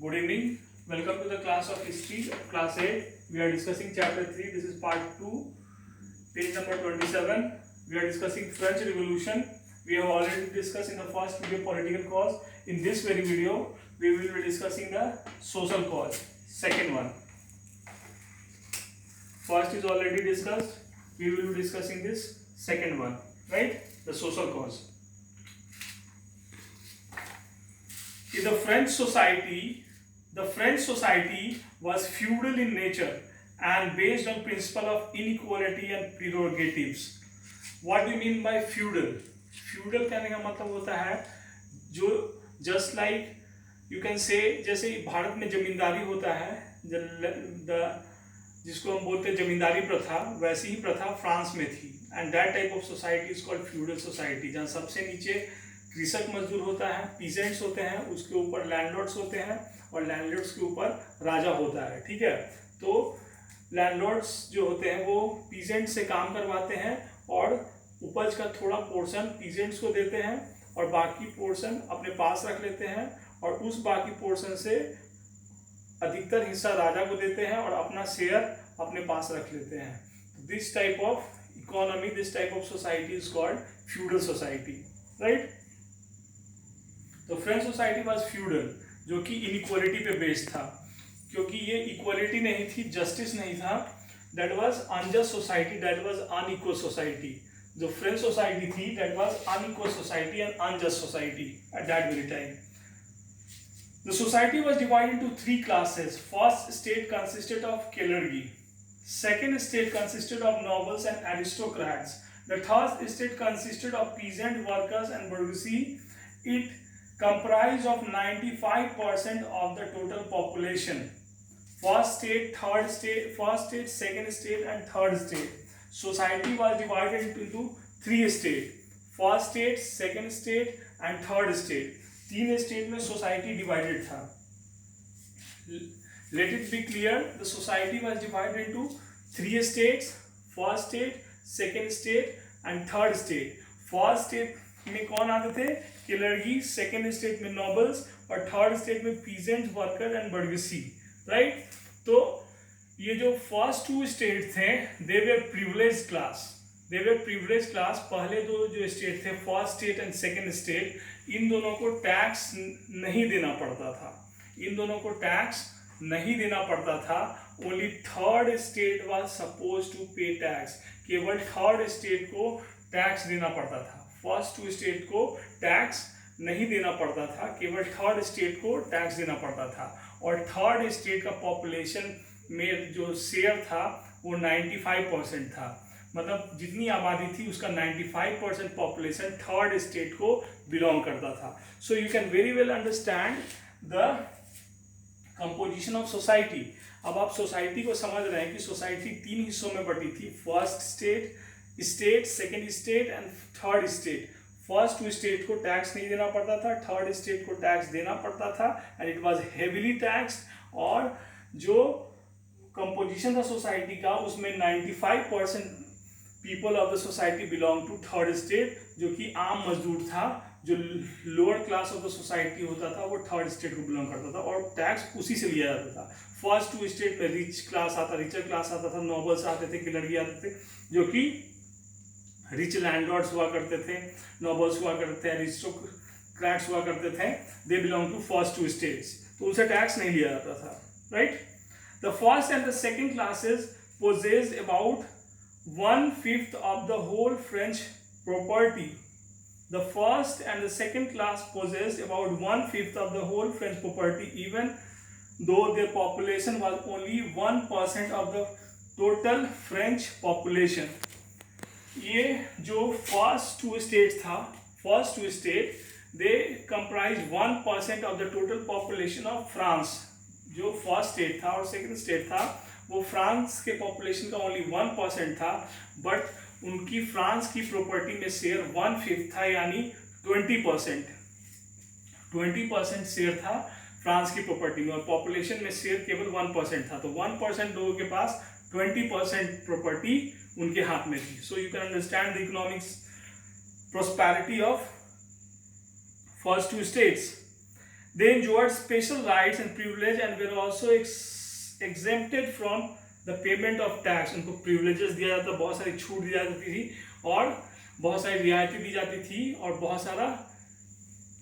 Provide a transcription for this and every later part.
Good evening. Welcome to the class of history of class 8. We are discussing chapter 3. This is part 2, page number 27. We are discussing French Revolution. We have already discussed in the first video political cause. In this very video, we will be discussing the social cause. Second one. First is already discussed. We will be discussing this second one, right? The social cause. In the French society was feudal in nature and based on principle of inequality and prerogatives. What do you mean by feudal? Feudal कहने का मतलब होता है जो just like you can say जैसे भारत में जमींदारी होता है जिसको हम बोलते हैं जमींदारी प्रथा, वैसी ही प्रथा फ्रांस में थी and that type of society is called feudal society, जहाँ सबसे नीचे कृषक मजदूर होता है, पीजेंट्स होते हैं, उसके ऊपर लैंडलॉर्ड्स होते हैं और लैंडलॉर्ड्स के ऊपर राजा होता है। ठीक है, तो लैंडलॉर्ड्स जो होते हैं वो पीजेंट से काम करवाते हैं और उपज का थोड़ा पोर्शन पीजेंट्स को देते हैं और बाकी पोर्शन अपने पास रख लेते हैं और उस बाकी पोर्शन से अधिकतर हिस्सा राजा को देते हैं और अपना शेयर अपने पास रख लेते हैं। This type of economy, this type of society is called feudal society, right. तो फ्रेंच सोसाइटी वाज फ्यूडल, जो कि इनइक्वालिटी पे बेस्ड था, क्योंकि ये इक्वालिटी नहीं थी, जस्टिस नहीं था। That was unjust society, that was unequal society. जो फ्रेंच सोसाइटी थी that was unequal society and unjust society at that very time. The society was divided into three classes. First state consisted of clergy. Second state consisted of nobles and aristocrats. The third state consisted of peasant workers and bourgeoisie. It comprised of 95% of the total population. First state, second state and third state. Society was divided into three states. First state, second state and third state. तीन state में society divided था। Let it be clear, the society was divided into three states, first state, second state and third state. First state में कौन आते थे? Clergy, second state में nobles और third state में पीजेंट वर्कर एंड बर्गसी, राइट। तो ये जो फर्स्ट टू स्टेट थे दे वर प्रिविलेज क्लास, पहले दो जो स्टेट थे first state and second state, इन दोनों को टैक्स नहीं देना पड़ता था। Only third state was suppose to pay tax, केवल थर्ड स्टेट को टैक्स देना पड़ता था। फर्स्ट टू स्टेट को टैक्स नहीं देना पड़ता था, केवल थर्ड स्टेट को टैक्स देना पड़ता था। और थर्ड स्टेट का पॉपुलेशन में जो शेयर था वो 95% था, मतलब जितनी आबादी थी उसका 95% पॉपुलेशन थर्ड स्टेट को बिलोंग करता था। So you can very well understand the composition of society. अब आप सोसाइटी को समझ रहे हैं कि सोसाइटी तीन हिस्सों में बटी थी, first state, second state and third state. First two state को टैक्स नहीं देना पड़ता था, थर्ड स्टेट को टैक्स देना पड़ता था and it was heavily taxed. और जो कंपोजिशन था सोसाइटी का उसमें 95% people of the society belong to third state, जो कि आम मजदूर था, जो lower class of the society होता था वो थर्ड स्टेट को बिलोंग करता था और टैक्स उसी से लिया जाता था। फर्स्ट टू स्टेट में रिचर क्लास आता था, नोबल्स आते थे, क्लर्गी आते थे, जो कि रिच लैंडलॉर्ड्स हुआ करते थे, नोबल्स हुआ करते थे, अरिस्टोक्रेट्स हुआ करते थे। They belong to first two states, तो उनसे टैक्स नहीं लिया जाता था, right. The first and the second classes possessed about 1/5 of the whole French property. The first and the second class possessed about 1/5 of the whole French property, even though their population was only 1% of the total French population. ये जो first two states था, first two state, they comprised 1% of the total population of France. जो first state था और second state था वो France के population का ओनली 1% था, बट उनकी फ्रांस की प्रॉपर्टी में शेयर 1/5 था, यानी 20% शेयर था फ्रांस की प्रॉपर्टी में और पॉपुलेशन में शेयर केवल 1% था। तो 1% लोगों के पास 20% प्रॉपर्टी उनके हाथ में थी। So you can understand the economics prosperity of first two states. They enjoyed special rights and privilege and were also exempted from the payment of tax. उनको privileges दिया जाता, बहुत सारी छूट दी जाती थी और बहुत सारी रियायतें दी जाती थी और बहुत सारा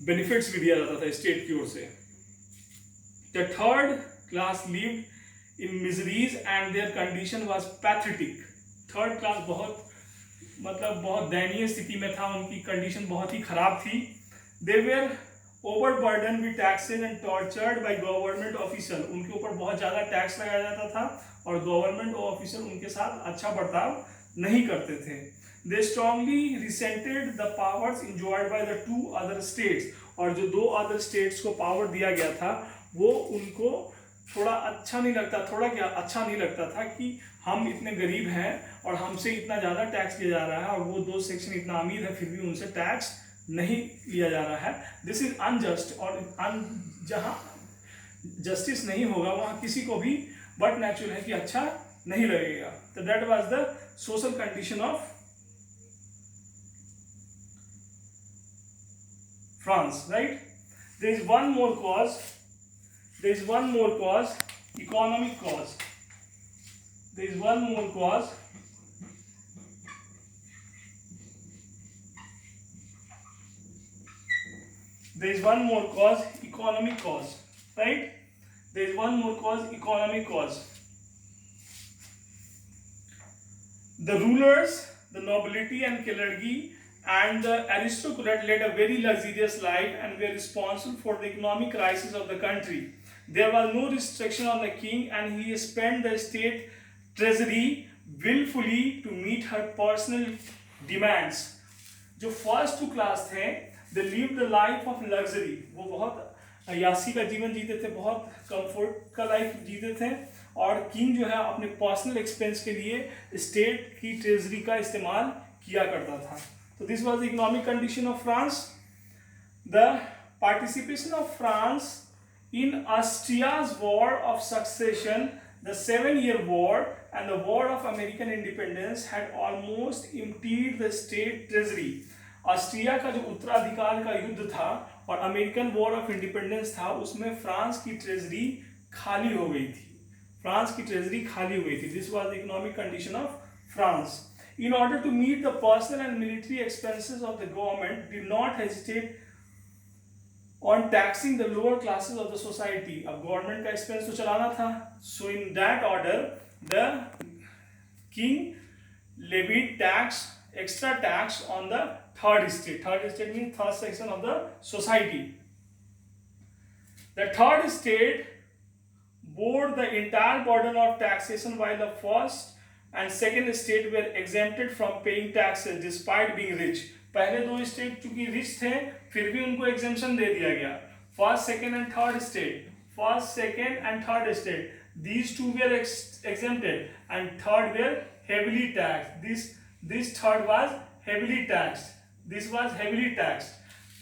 बेनिफिट्स भी दिया जाता था स्टेट की ओर से. The third class lived in miseries and their condition was pathetic. Third class बहुत दयनीय स्थिति में था, उनकी कंडीशन बहुत ही खराब थी. They were overburdened with taxes and tortured by government official. उनके ऊपर बहुत ज़्यादा टैक्स लगाया जाता था और गवर्नमेंट ऑफिसर उनके साथ अच्छा बर्ताव नहीं करते थे. They strongly resented the powers enjoyed by the two other states. और जो दो अदर स्टेट्स को पावर दिया गया था वो उनको थोड़ा अच्छा नहीं लगता था कि हम इतने गरीब हैं और हमसे इतना ज़्यादा टैक्स लिया जा रहा है और वो दो सेक्शन इतना अमीर है फिर भी उनसे टैक्स नहीं लिया जा रहा है. This is unjust. और जहाँ जस्टिस नहीं होगा वहाँ किसी को भी बट नेचुरल है कि अच्छा नहीं लगेगा. तो that was the social condition of France, right? There is one more cause, economic cause. There is one more cause, economic cause, right? There is one more cause, economic cause. The rulers, the nobility and clergy and the aristocrat led a very luxurious life and were responsible for the economic crisis of the country. There was no restriction on the king and he spent the state treasury willfully to meet her personal demands. जो first class थे they lived the life of luxury. वो बहुत अयासी का जीवन जीते थे, बहुत comfort का लाइफ जीते थे और किंग जो है अपने पर्सनल एक्सपेंस के लिए स्टेट की ट्रेजरी का इस्तेमाल किया करता था. So this was the economic condition of France. The participation of France in Austria's War of Succession, the 7-year war and the War of American Independence had almost emptied the state treasury. Austria का जो उत्तराधिकार का युद्ध था और American war of independence था उसमें France की ट्रेजरी खाली हो गई थी. This was the economic condition of France. In order to meet the personal and military expenses of the government, did not hesitate on taxing the lower classes of the society. अब government का expense तो चलाना था. So in that order, the king levied extra tax on the third estate. Third estate means third section of the society. The third estate bore the entire burden of taxation while the first and second estate were exempted from paying taxes despite being rich. पहले दो state चूंकि rich थे फिर भी उनको exemption दे दिया गया. First second and third state these two were exempted and third were heavily taxed. This third was heavily taxed. This was heavily taxed.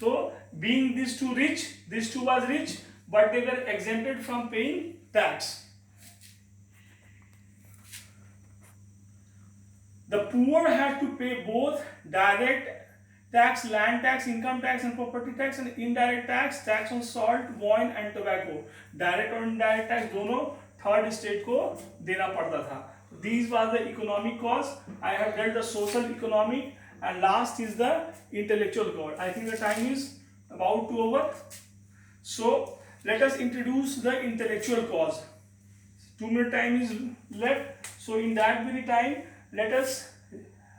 So being these two was rich but they were exempted from paying tax. The poor had to pay both direct tax, land tax, income tax and property tax and indirect tax on salt, wine and tobacco. Direct और indirect tax दोनों third state को देना पड़ता था. These was the economic cause. I have dealt the social, economic and last is the intellectual cause. I think the time is about to over. So let us introduce the intellectual cause. 2 minute time is left. So in that very time let us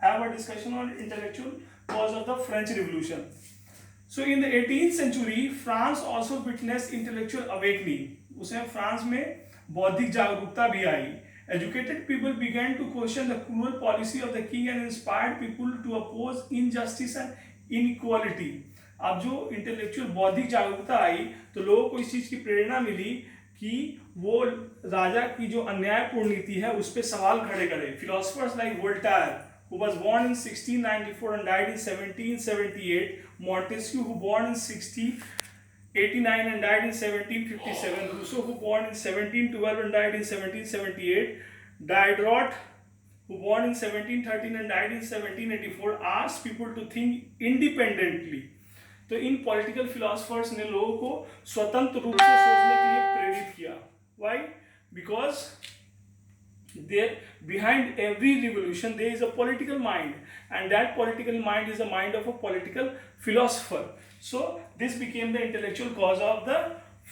have a discussion on intellectual cause of the French Revolution. So in the 18th century, France also witnessed intellectual awakening. उसमें France में बौद्धिक जागरूकता भी आई. Educated people began to question the cruel policy of the king and inspired people to oppose injustice and inequality. अब जो intellectual बौद्धिक जागरूकता आई तो लोगों को इस चीज की प्रेरणा मिली कि वो राजा की जो अन्यायपूर्ण नीति है उस पर सवाल खड़े करें. Philosophers like Voltaire, who was born in 1694 and died in 1778, Montesquieu, who born in 1689 and died in 1757, Rousseau, who born in 1712 and died in 1778, Diderot, who born in 1713 and died in 1784, asked people to think independently. तो इन political philosophers ने लोगों को स्वतंत्र रूप से सोचने के लिए प्रेरित किया. Why? Because there behind every revolution there is a political mind, and that political mind is the mind of a political philosopher. So this became the intellectual cause of the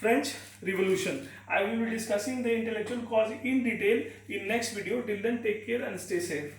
French Revolution. I will be discussing the intellectual cause in detail in next video. Till then, take care and stay safe.